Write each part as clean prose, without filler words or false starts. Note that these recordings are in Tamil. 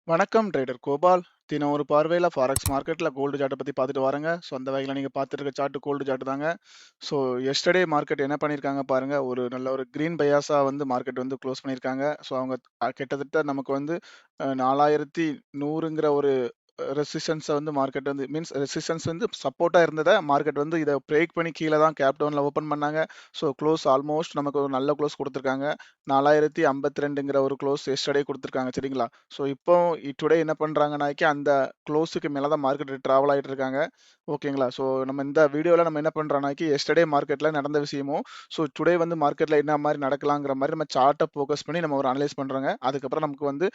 வணக்கம் ட்ரேடர் கோபால். தினம் ஒரு பார்வையில் ஃபாரெக்ஸ் மார்க்கெட்டில் கோல்டு சார்ட்டை பற்றி பார்த்துட்டு வரேங்க. ஸோ அந்த வகையில் நீங்கள் பார்த்துட்டு இருக்க சார்ட்டு கோல்டு சார்ட் தாங்க. ஸோ எஸ்டர்டே மார்க்கெட் என்ன பண்ணியிருக்காங்க பாருங்க, ஒரு நல்ல ஒரு க்ரீன் பயாஸாக வந்து மார்க்கெட் வந்து க்ளோஸ் பண்ணியிருக்காங்க. ஸோ அவங்க கிட்டத்தட்ட நமக்கு வந்து 4100ங்கிற ஒரு ரெசிஸ்டன்ஸை வந்து மார்க்கெட் வந்து மீன்ஸ் ரெசிஸ்டன்ஸ் வந்து சப்போர்ட்டாக இருந்ததை மார்க்கெட் வந்து இதை பிரேக் பண்ணி கீழே தான் கேப் டவுனில் ஓப்பன் பண்ணாங்க. ஸோ க்ளோஸ் ஆல்மோஸ்ட் நமக்கு ஒரு நல்ல க்ளோஸ் கொடுத்துருக்காங்க. 4052ங்கிற ஒரு க்ளோஸ் எஸ்டர்டே கொடுத்துருக்காங்க, சரிங்களா? ஸோ இப்போ டுடே என்ன பண்ணுறாங்கனாக்கி அந்த க்ளோஸுக்கு மேலே தான் மார்க்கெட் ட்ராவல் ஆகிட்டு இருக்காங்க. ஓகேங்களா? ஸோ நம்ம இந்த வீடியோவில் நம்ம என்ன பண்ணுறோம்னாக்கி எஸ்டர்டே மார்க்கெட்டில் நடந்த விஷயமும் ஸோ டுடே வந்து மார்க்கெட்டில் என்ன மாதிரி நடக்கலாங்கிற மாதிரி நம்ம சார்ட்டை ஃபோக்கஸ் பண்ணி நம்ம ஒரு அனலைஸ் பண்ணுறோங்க. அதுக்கப்புறம் நமக்கு வந்து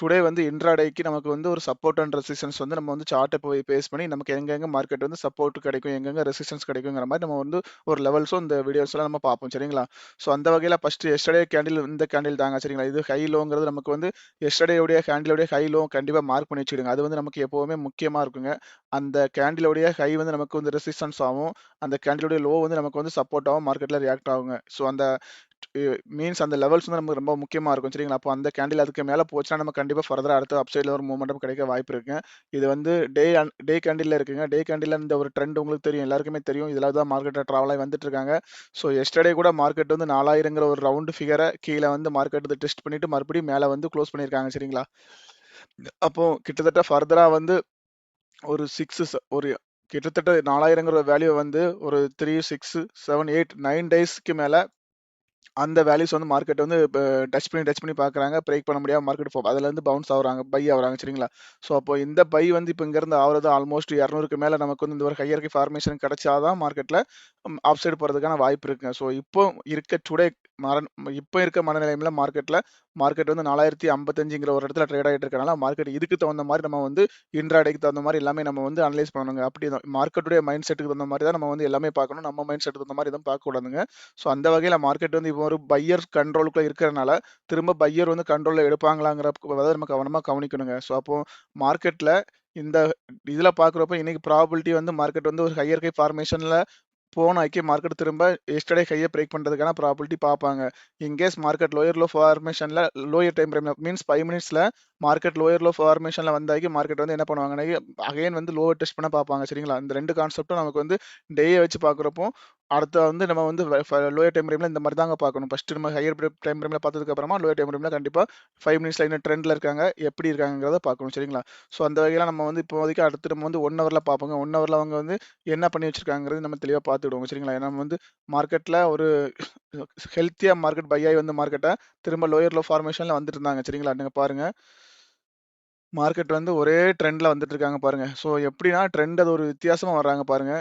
டுடே வந்து இன்ட்ராடேக்கு நமக்கு வந்து ஒரு சப்போர்ட் அண்ட் ரெசிஸ்டன்ஸ் வந்து நம்ம வந்து சார்ட்டை போய் பேஸ் பண்ணி நமக்கு எங்கெங்க மார்க்கெட் வந்து சப்போர்ட் கிடைக்கும், எங்கெங்க ரெசிஸ்டன்ஸ் கிடைக்குங்கிற மாதிரி நம்ம வந்து ஒரு லெவல்ஸும் இந்த வீடியோஸ்லாம் நம்ம பார்ப்போம், சரிங்களா? ஸோ அந்த வகையில் ஃபர்ஸ்ட் எஸ்டர்டே கேண்டில் இந்த கேண்டில் தாங்க, சரிங்களா? இது ஹை லோங்கிறது நமக்கு வந்து எஸ்டர்டேவுடைய கேண்டிலோடைய ஹை லோ கண்டிப்பாக மார்க் பண்ணி வச்சுடுங்க. அது வந்து நமக்கு எப்போவுமே முக்கியமாக இருக்குங்க. அந்த கேண்டிலோடைய ஹை வந்து நமக்கு வந்து ரெசிஸ்டன்ஸ் ஆகும், அந்த கேண்டிலோடைய லோ வந்து நமக்கு வந்து சப்போர்ட் ஆகும், மார்க்கெட்டில் ரியாக்ட் ஆகுங்க. ஸோ அந்த மீன்ஸ் அந்த லெவல்ஸ் வந்து நமக்கு ரொம்ப முக்கியமா இருக்கும், சரிங்களா? அப்போ அந்த கேண்டில் அதுக்கு மேல போச்சுன்னா நம்ம கண்டிப்பா ஃபர்தரா அடுத்த அப்சைட்ல ஒரு மூவ்மெண்ட்டும் கிடைக்க வாய்ப்பு இருக்குங்க. இது வந்து டே கேண்டில்ல இருக்குங்க. டே கேண்டில்ல இந்த ஒரு ட்ரெண்ட் உங்களுக்கு தெரியும், எல்லாருக்குமே தெரியும். இதுல தான் மார்க்கெட்ல டிராவல் ஆகி வந்துட்டு இருக்காங்க. ஸோ எஸ்டர்டே கூட மார்க்கெட் வந்து 4000ங்கிற ஒரு ரவுண்ட் ஃபிகரை கீழே வந்து மார்க்கெட் வந்து டெஸ்ட் பண்ணிட்டு மறுபடியும் மேல வந்து க்ளோஸ் பண்ணியிருக்காங்க, சரிங்களா? அப்போ கிட்டத்தட்ட ஃபர்தரா வந்து ஒரு ஒரு கிட்டத்தட்ட 4000ங்கிற வேல்யூ வந்து ஒரு 3, 6, 7, 8, 9 டேஸ்க்கு மேல அந்த வேல்யூஸ் வந்து மார்க்கெட் வந்து டச் பண்ணி பார்க்குறாங்க. பிரேக் பண்ண முடியாம மார்க்கெட் அதுலேருந்து பவுன்ஸ் ஆகுறாங்க, பை ஆகுறாங்க, சரிங்களா? ஸோ அப்போ இந்த பை வந்து இப்போ இங்கேருந்து ஆகுறது ஆல்மோஸ்ட் 200க்கு மேலே நமக்கு வந்து இந்த ஒரு ஹையர்கி ஃபார்மேஷன் கிடைச்சா தான் மார்க்கெட்டில் ஆஃப் சைடு போகிறதுக்கான வாய்ப்பு இருக்குங்க. ஸோ இப்போ இருக்க டுடே மரன் இப்போ இருக்க மனநிலைமையில் மார்க்கெட் வந்து 4055ங்கிற ஒரு இடத்துல ட்ரேட் ஆகிட்டு இருக்கனால மார்க்கெட் இதுக்கு தகுந்த மாதிரி நம்ம வந்து இன்ட்ராடேக்கு தகுந்த மாதிரி எல்லாமே நம்ம வந்து அனலைஸ் பண்ணணுங்க. அப்படி தான் மார்க்கெட்டுடைய மைண்ட் செட்டுக்கு தகுந்த மாதிரி தான் நம்ம வந்து எல்லாமே பார்க்கணும். நம்ம மைண்ட் செட்டுக்கு தகுந்த மாதிரி எதுவும் பார்க்கக்கூடாதுங்க. ஸோ அந்த வகையில் மார்க்கெட் வந்து இப்போ ஒரு பையர் கண்ட்ரோலுக்குள்ள இருக்கிறனால திரும்ப பையர் வந்து கண்ட்ரோலில் எடுப்பாங்களாங்கிற நம்ம கவனமாக கவனிக்கணுங்க. ஸோ அப்போ மார்க்கெட்டில் இந்த இதில் பார்க்குறப்ப இன்னைக்கு ப்ராபபிலிட்டி வந்து மார்க்கெட் வந்து ஒரு ஹையர் கை ஃபார்மேஷனில் போன ஐக்கிய மார்க்கெட் திரும்ப எஸ்டர்டே ஹையை பிரேக் பண்ணுறதுக்கான ப்ராபபிலிட்டி பார்ப்பாங்க. இன்கேஸ் மார்க்கெட் லோயர் லோ ஃபார்மேஷனில் லோயர் டைம் ஃப்ரேமில் மீன்ஸ் 5 மினிட்ஸில் மார்க்கெட் லோயர் லோ ஃபார்மேஷனில் வந்தாக்கி மார்க்கெட் வந்து என்ன பண்ணுவாங்கன்னா அகைன் வந்து லோவர் டெஸ்ட் பண்ண பார்ப்பாங்க, சரிங்களா? இந்த ரெண்டு கான்செப்டும் நமக்கு வந்து டேயை வச்சு பார்க்குறப்போ அடுத்த வந்து நம்ம வந்து லோயர் டைம் ஃப்ரேமில் இந்த மாதிரி தாங்க பார்க்கணும். ஃபர்ஸ்ட் நம்ம ஹையர் டைம் ஃப்ரேமில் பார்த்ததுக்கு அப்புறமா லோயர் டைம் ஃப்ரேமில் கண்டிப்பாக 5 மினிட்ஸில் என்ன ட்ரெண்டில் இருக்காங்க, எப்படி இருக்காங்கிறத பார்க்கணும், சரிங்களா? ஸோ அந்த வகையில் நம்ம வந்து இப்போதைக்கு அடுத்து நம்ம வந்து 1 ஹவரில் பார்ப்போங்க. 1 ஹவரில் அவங்க வந்து என்ன பண்ணி வச்சிருக்காங்கிறது நம்ம தெளிவாக பார்த்துடுவோம், சரிங்களா? ஏன்னா நம்ம வந்து மார்க்கெட்டில் ஒரு ஹெல்த்தியாக மார்க்கெட் பை ஆகி வந்து மார்க்கெட்டை திரும்ப லோயர் லோ ஃபார்மேஷனில் வந்துட்டு இருந்தாங்க, சரிங்களா? நீங்கள் பாருங்க, மார்க்கெட் வந்து ஒரே ட்ரெண்ட்ல வந்துட்டு இருக்காங்க பாருங்க. ஸோ எப்படின்னா ட்ரெண்ட் அது ஒரு வித்தியாசமா வர்றாங்க பாருங்க.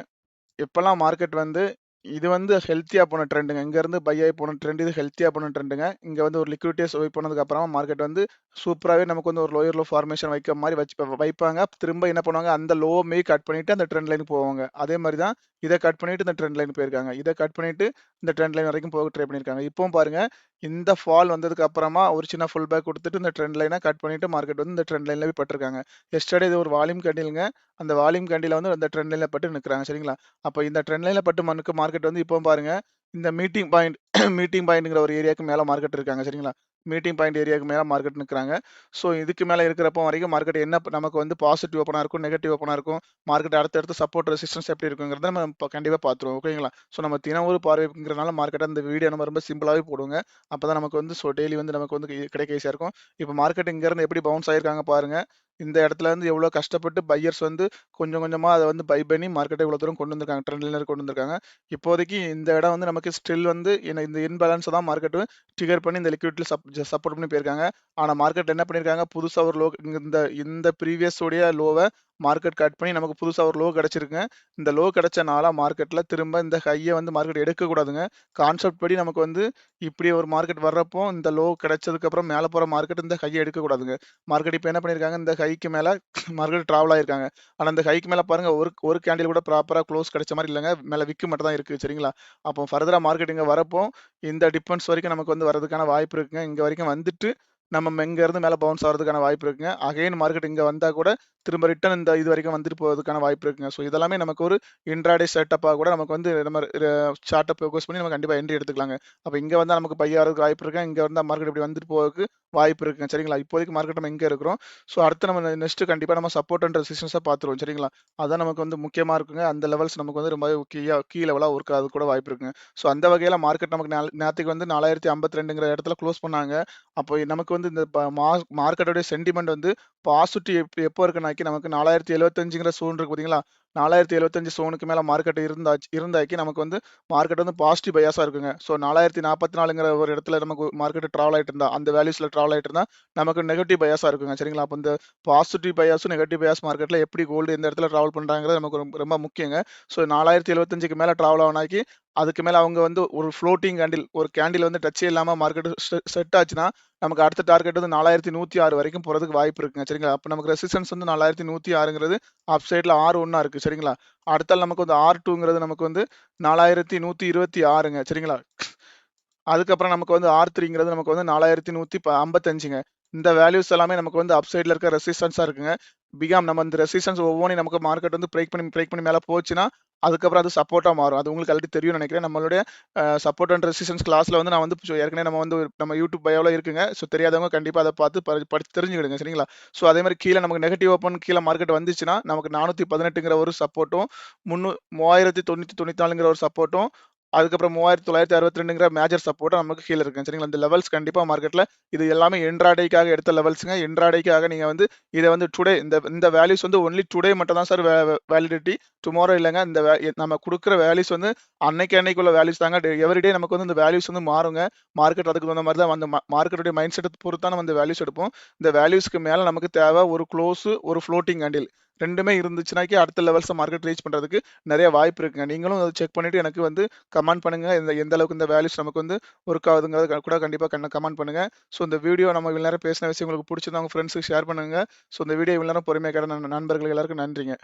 எப்பல்லாம் மார்க்கெட் வந்து இது வந்து ஹெல்த்தியா போன ட்ரெண்டுங்க. இங்கேருந்து பை ஆகி போன ட்ரெண்ட், இது ஹெல்த்தியா போன ட்ரெண்டுங்க. இங்க வந்து ஒரு லிக்விடிட்டியா ஸ்வைப் பண்ணதுக்கு அப்புறமா மார்க்கெட் வந்து சூப்பராவே நமக்கு வந்து ஒரு லோயர் லோ ஃபார்மேஷன் வைக்க மாரி வைப்பாங்க. திரும்ப என்ன பண்ணுவாங்க, அந்த லோ மே கட் பண்ணிட்டு அந்த ட்ரெண்ட் லைனுக்கு போவாங்க. அதே மாரி தான் இத கட் பண்ணிட்டு இந்த ட்ரெண்ட் லைன் போயிருக்காங்க. இத கட் பண்ணிட்டு இந்த ட்ரெண்ட் லைன் வரைக்கும் போக ட்ரை பண்ணியிருக்காங்க. இப்பவும் பாருங்க, இந்த ஃபால் வந்ததுக்கு அப்புறமா ஒரு சின்ன ஃபுல் பேக் குடுத்துட்டு இந்த ட்ரெண்ட் லைன கட் பண்ணிட்டு மார்க்கெட் வந்து இந்த ட்ரெண்ட் லைன்ல போய் பட்டிருக்காங்க. எஸ்டர்டே இது ஒரு வால்யூம் கேண்டில்ங்க. அந்த வால்யூம் கேண்டில்ல வந்து அந்த ட்ரெண்ட் லைன்ல பட்டு நிக்கிறாங்க, சரிங்களா? அப்ப இந்த ட்ரெண்ட் லைன்ல பட்டு மார்க்கெட் வந்து இப்பவும் பாருங்க, இந்த மீட்டிங் பாயிண்ட் மீட்டிங் பாயிண்ட்ங்கிற ஒரு ஏரியாக்கு மேல மார்க்கெட் இருக்காங்க, சரிங்களா? மீட்டிங் பாயிண்ட் ஏரியாக்கு மேல மார்க்கெட் நிக்கிறாங்க. ஸோ இதுக்கு மேல இருக்கிறப்போ வரைக்கும் மார்க்கெட் என்ன நமக்கு வந்து பாசிட்டிவ் ஓப்பனா இருக்கும், நெகட்டிவ் ஓப்பனா இருக்கும், மார்க்கெட் அடுத்தடுத்து சப்போர்ட் ரெசிஸ்டன்ஸ் எப்படி இருக்குங்கிறத நம்ம கண்டிப்பா பார்த்துருவோம், ஓகேங்களா? ஸோ நம்ம தினம் ஒரு பார்வைங்கிறனால மார்க்கெட் அந்த வீடியோ நம்ம ரொம்ப சிம்பிளாவே போடுவோங்க. அப்பதான் நமக்கு வந்து டெய்லி வந்து நமக்கு வந்து கிடைக்க ஈஸியா இருக்கும். இப்போ மார்க்கெட் இங்க இருந்து எப்படி பவுன்ஸ் ஆயிருக்காங்க பாருங்க. இந்த இடத்துல இருந்து எவ்வளவு கஷ்டப்பட்டு பையர்ஸ் வந்து கொஞ்சம் கொஞ்சமா அதை வந்து பை பண்ணி மார்க்கெட்டை இவ்வளவு தூரம் கொண்டு வந்திருக்காங்க, ட்ரெண்ட் லைனர் கொண்டு வந்திருக்காங்க. இப்போதைக்கு இந்த இடம் வந்து நமக்கு ஸ்டில் வந்து இந்த இன்பேலன்ஸ் தான் மார்க்கெட் ட்ரிகர் பண்ணி இந்த லிக்விடிட்டி சப்போர்ட் பண்ணி போயிருக்காங்க. ஆனா மார்க்கெட் என்ன பண்ணிருக்காங்க, புதுசா ஒரு லோ இந்த இந்த ப்ரீவியஸ் உடைய லோவை மார்க்கெட் கட் பண்ணி நமக்கு புதுசா ஒரு லோ கிடைச்சிருக்குங்க. இந்த லோ கிடைச்சனால மார்க்கெட்ல திரும்ப இந்த ஹையை வந்து மார்க்கெட் எடுக்க கூடாதுங்க. கான்செப்ட் படி நமக்கு வந்து இப்படி ஒரு மார்க்கெட் வர்றப்போ இந்த லோ கிடைச்சதுக்கு அப்புறம் மேல போற மார்க்கெட் இந்த ஹையை எடுக்க கூடாதுங்க. மார்க்கெட் இப்போ என்ன பண்ணிருக்காங்க, இந்த ஹைக்கு மேல மார்க்கெட் டிராவல் ஆயிருக்காங்க. ஆனா இந்த ஹைக்கு மேல பாருங்க, ஒரு ஒரு கேண்டில் கூட ப்ராப்பரா க்ளோஸ் கிடைச்ச மாதிரி இல்லைங்க. மேல விக்கு மட்டும் தான் இருக்கு, சரிங்களா? அப்போ ஃபர்தரா மார்க்கெட் இங்க வரப்போ இந்த டிஃபரன்ஸ் வரைக்கும் நமக்கு வந்து வரதுக்கான வாய்ப்பு இருக்குங்க. இங்க வரைக்கும் வந்துட்டு நம்ம இங்க இருந்து மேல பவுன்ஸ் ஆகிறதுக்கான வாய்ப்பு இருக்குங்க. அகைன் மார்க்கெட் இங்க வந்தா கூட திரும்ப ரிட்டர்ன் இந்த இது வரைக்கும் வந்துட்டு போறதுக்கான வாய்ப்பு இருக்குங்க. ஸோ இதெல்லாமே நமக்கு ஒரு இன்ட்ராடே செட்டப்பா கூட நமக்கு வந்து நம்ம சார்ட்ட ஃபோக்கஸ் பண்ணி நம்ம கண்டிப்பா என்ட்ரி எடுத்துக்கலாங்க. அப்ப இங்க வந்தா நமக்கு பை ஆறதுக்கு வாய்ப்பு இருக்கு. இங்க வந்தா மார்க்கெட் இப்படி வந்துட்டு போறதுக்கு வாய்ப்பு இருக்குங்க. சரிங்களா? இப்போதைக்கு மார்க்கெட் நம்ம இங்க இருக்கிறோம். ஸோ அடுத்து நம்ம நெக்ஸ்ட் கண்டிப்பா நம்ம சப்போர்ட் அண்ட் ரெசிஸ்டன்ஸா பார்த்துருவோம். சரிங்களா? அதான் நமக்கு வந்து முக்கியமா இருக்குங்க. அந்த லெவல்ஸ் நமக்கு வந்து ரொம்ப கீ லெவலா ஒர்க் ஆகுறது கூட வாய்ப்பு இருக்குங்க. ஸோ அந்த வகையில மார்க்கெட் நமக்கு நேத்துக்கு வந்து 4052ங்கிற இடத்துல க்ளோஸ் பண்ணாங்க. அப்போ நமக்கு வந்து இந்த மார்க்கெட்டோட சென்டிமெண்ட் வந்து பாசிட்டிவ் எப்போ இருக்குனாக்கி நமக்கு 4075ங்கிற சோன் இருக்கு பார்த்தீங்களா? 4075 சோனுக்கு மேல மார்க்கெட் இருந்தாக்கி நமக்கு வந்து மார்க்கெட் வந்து பாசிட்டிவ் பையாஸா இருக்குங்க. ஸோ 4044ங்கிற ஒரு இடத்துல நமக்கு மார்க்கெட் டிராவல் ஆயிட்டு இருந்தா, அந்த வேல்யூஸ்ல டிராவல் ஆயிட்டு இருந்தா நமக்கு நெகட்டிவ் பையாஸா இருக்குங்க. சரிங்களா? அப்ப இந்த பாசிட்டிவ் பையாஸும், நெகட்டிவ் பையாஸ் மார்க்கெட்ல எப்படி கோல்டு எந்த இடத்துல டிராவல் பண்றாங்கிறது நமக்கு ரொம்ப ரொம்ப முக்கியங்க. ஸோ 4075க்கு மேல டிராவல் ஆனாக்கி அதுக்கு மேல அவங்க வந்து ஒரு ஃப்ளோட்டிங் கேண்டில் ஒரு கேண்டில் வந்து டச்சே இல்லாம மார்க்கெட் செட் ஆச்சுன்னா நமக்கு அடுத்த டார்கெட் வந்து 4106 வரைக்கும் போறதுக்கு வாய்ப்பு இருக்குங்க. சரிங்களா? அப்ப நமக்கு ரெசிஸ்டன்ஸ் வந்து 4106ங்கிறது அப் சைட்ல R1 இருக்கு. சரிங்களா? அடுத்தால நமக்கு வந்து R2ங்கிறது நமக்கு வந்து 4126ங்க. சரிங்களா? அதுக்கப்புறம் நமக்கு வந்து R3ங்கிறது நமக்கு வந்து 4155ங்க. இந்த வேல்யூஸ் எல்லாமே நமக்கு வந்து அப் சைட்ல இருக்க ரெசிஸ்டன்ஸா இருக்குங்க. நம்ம இந்த ரெசிஸ்டன்ஸ் ஒவ்வொன்னையும் நமக்கு மார்க்கெட் வந்து பிரேக் பண்ணி மேல போச்சுன்னா, அதுக்கப்புறம் அது சப்போர்ட்டா மாறும். அது உங்களுக்கு ஆல்ரெடி தெரியும்னு நெனைக்கிறேன். நம்மளுடைய சப்போர்ட் அண்ட் ரெசிஸ்டன்ஸ் கிளாஸ்ல வந்து நான் வந்து ஏற்கனவே நம்ம யூடியூப் பயோல இருக்குங்க. ஸோ தெரியாதவங்க கண்டிப்பா அத பார்த்து படிச்சு தெரிஞ்சுக்கிடுங்க. சரிங்களா? ஸோ அதே மாரி கீழ நமக்கு நெகட்டிவ் ஓப்பன் கீழ மார்க்கெட் வந்துச்சுன்னா, நமக்கு 418ங்கிற ஒரு சப்போர்ட்டும், 3994ங்கிற ஒரு சப்போர்ட்டும், அதுக்கப்புறம் 3962ங்கிற மேஜர் சப்போர்ட்டும் நமக்கு கீழ இருக்குங்க. சரிங்களா? இந்த லெவல்ஸ் கண்டிப்பா மார்க்கெட்ல இது எல்லாமே இன்ட்ராடேக்காக எடுத்த லெவல்ஸ்ங்க. இன்ட்ராடேக்காக நீங்க வந்து இத வந்து டுடே இந்த இந்த வேல்யூஸ் வந்து ஒன்லி டுடே மட்டும் தான் சார் வேலிடிட்டி. டுமாரோ இல்லங்க. நம்ம குடுக்குற வேல்யூஸ் வந்து அன்னைக்குள்ள வேல்யூஸ் தாங்க. எவரிடே நமக்கு வந்து இந்த வேல்யூஸ் வந்து மாறுங்க. மார்க்கெட் அதுக்கு தகுந்த மாரி தான் வந்து மார்க்கெட்டோட மைண்ட் செட்ட பொறுத்து தான் நம்ம இந்த வேல்யூஸ் எடுப்போம். இந்த வேல்யூஸ்க்கு மேல நமக்கு தேவை ஒரு குளோஸ், ஒரு ஃப்ளோட்டிங் கேண்டில். 2மே இருந்துச்சுனாக்கி அடுத்த லெவல்ஸ மார்க்கெட் ரீச் பண்றதுக்கு நெறைய வாய்ப்பு இருக்குங்க. நீங்களும் அத செக் பண்ணிட்டு எனக்கு வந்து கமெண்ட் பண்ணுங்க. எந்த அளவுக்கு இந்த வேல்யூஸ் நமக்கு வந்து ஒர்க் ஆகுதுங்கிறத கூட கண்டிப்பா கமெண்ட் பண்ணுங்க. ஸோ இந்த வீடியோ நம்ம இவ்வளவு நேரம் பேசின விஷயம் உங்களுக்கு புடிச்சிருந்தா உங்க ஃப்ரெண்ட்ஸ்க்கு ஷேர் பண்ணுங்க. ஸோ இந்த வீடியோ இவ்வளவு நேரம் பொறுமையா கேட்ட நண்பர்கள் எல்லாருக்கும் நன்றிங்க.